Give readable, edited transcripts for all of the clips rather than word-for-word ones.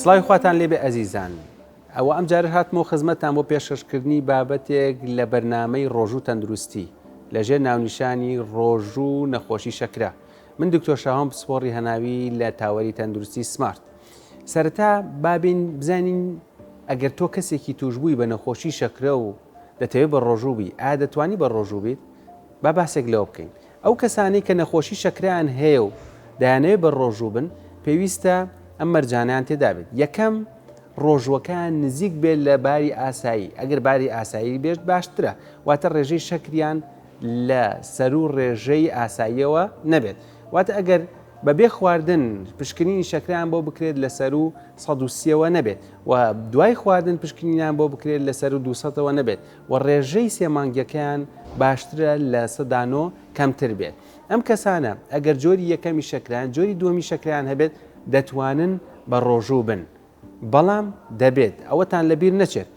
سڵاوی خواتان لێبێ ئەزیزان، ئەوە ئەم جارە هاتمەوە خزمەتتان بۆ پێشکەشکردنی بابەتێک لە بەرنامەی ڕۆژوو تەندروستی لەژێر ناونیشانی ڕۆژوو نەخۆشی شەکرە. من دکتۆر شاهۆم پسپۆڕی هەناوی لە تاوەری تەندروستی سمارت. سەرەتا بابین بزانین ئەگەر تۆ کەسێکی توشببووی بە نەخۆشی شەکرە و دەتەوێت بە ڕۆژوو بی دەتوانی بە ڕۆژوو بیت، با باسێک لەوە بکەین. ئەو کەسانەی کە نەخۆشی شەکرەیان هەیە و دەیانەوێت بە ڕۆژوو بن، پێویستە ئەم مەرجانیان تێدا بێت. یەکەم ڕۆژوەکان نزیک بێت لە باری ئاسایی. ئەگەر باری ئاسایی بێت باشترە، واتە ڕێژەی شەکریان لە سەر و ڕێژەی ئاساییەوە نەبێت. واتە ئەگەر بەبێ خواردن پشکنینی شەکریان بۆ بکرێت لە سەر و 130ەوە نەبێت و دوای خواردن پشکنینیان بۆ بکرێت لە سەر و 200ەوە نەبێت و ڕێژەی سێمانگیەکەیان باشترە لە 100 کەمتر بێت. ئەم کەسانە ئەگەر جۆری یەکەمی شەکریان جۆری دووەمی شەکریان هەبێت دەتوانن بە ڕۆژوو بن، بەڵام دەبێت ئەوەتان لەبیر نەچێت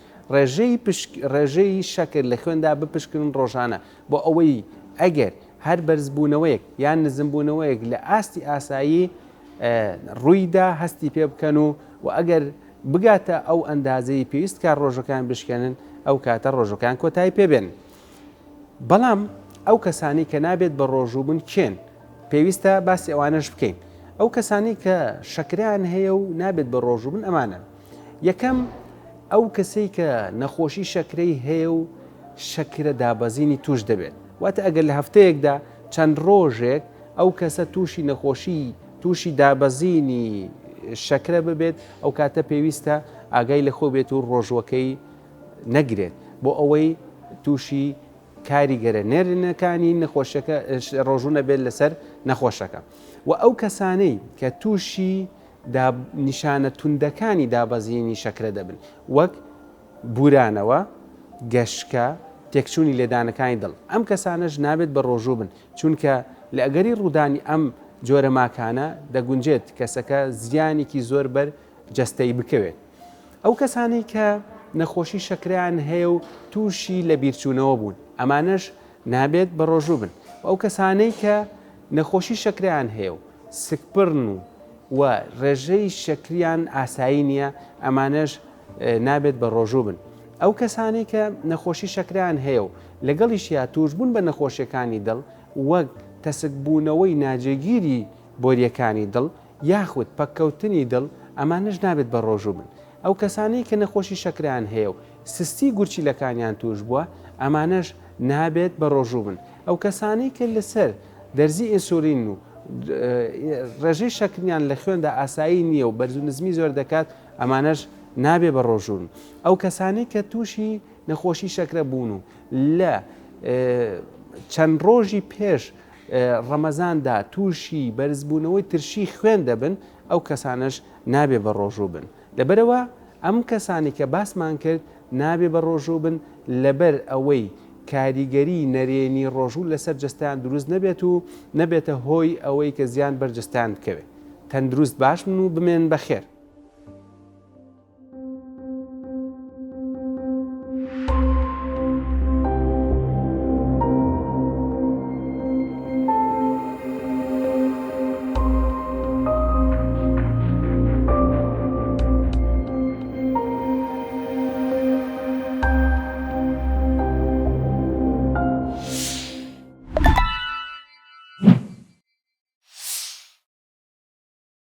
ڕێژەی شەکر لە خوێندا بپشکن ڕۆژانە بۆ ئەوەی ئەگەر هەر بەرزبوونەوەیەک یان نزمبوونەوەیەک لە ئاستی ئاسایی ڕوویدا هەستی پێ بکەن و ئەگەر بگاتە ئەو ئەندازەی پێویست کار ڕۆژەکان بشکێنن ئەو کاتە ڕۆژەکان کۆتایی پێبێن. بەڵام ئەو کەسانی کە نابێت بە ڕۆژوو بن کێن؟ پێویستە باسی ئەوانەش بکەین. ئەو کەسانی کە شەکریان هەیە و نابێت بە ڕۆژوو بن ئەمانە. یەکەم ئەو کەسەی کە نەخۆشی شەکرەی هەیە و شەکرە دابەزینی توش دەبێت. واتە ئەگەر لە هەفتەیەکدا چەند ڕۆژێک ئەو کەسە تووشی نەخۆشی تووشی دابەزینی شەکرە ببێت، ئەو کاتە پێویستە ئاگای لە خۆ بێت و ڕۆژوەکەی نەگرێت بۆ ئەوەی تووشی کاریگەرە نێرنەکانی نەخۆشەکە ڕۆژوو نەبێت لەسەر نەخۆشەکە. و ئەو کەسانەی کە تووشی نیشانە توندەکانی دابەزینی شەکرە دەبن، وەک بورانەوە، گەشکە، تێکچوونی لێدانەکانی دڵ، ئەم کەسانەش نابێت بە ڕۆژوو بن، چونکە لە ئەگەری ڕوودانی ئەم جۆرە ماکانە دەگونجێت کەسەکە زیانێکی زۆر بەر جەستەی بکەوێت. ئەو کەسانی کە نەخۆشی شەکریان هەیە و تووشی لە بیرچوونەوە بوون، ئەمانەش نابێت بە ڕۆژوو بن. ئەو کەسانەی کە نەخۆشی شەکریان هەیە و سکپڕن و ڕێژەی شەکریان ئاسایی نییە، ئەمانەش نابێت بە ڕۆژوو بن. ئەو کەسانی کە نەخۆشی شەکریان هەیە و لەگەڵیشیا توشبوون بە نەخۆشیەکانی دڵ، وەک تەسکبوونەوەی ناجێگیری بۆریەکانی دڵ یاخود پەککەوتنی دڵ، ئەمانش نابێت بە ڕۆژوو بن. ئەو کەسانی کە نەخۆشی شەکریان هەیە و سستی گورچیلەکانیان توش بووە، ئەمانش نابێت بە ڕۆژوو بن. ئەو کەسانی کە لەسەر دەرزی ئینسولین و ڕێژەی شەکریان لە خوێندا ئاسایی نییە و بەرز و نزمی زۆر دەکات، ئەمانەش نابێ بە ڕۆژوو بن. ئەو کەسانی کە تووشی نەخۆشی شەکرە بوون و لە چەند ڕۆژی پێش ڕەمەزاندا تووشی بەرزبوونەوەی ترشی خوێن دەبن، ئەو کەسانش نابێ بە ڕۆژوو بن. لەبەرەوە ئەم کەسانی کە باسمان کرد نابێ بە ڕۆژوو بن لەبەر ئەوەی کاریگەری نەرێنی ڕۆژوو لەسەر جستیان دروست نەبێت و نەبێتە هۆی ئەوەی کە زیان بەرجستیان بکەوێت. تەندروست باشن و بمێن بەخێر.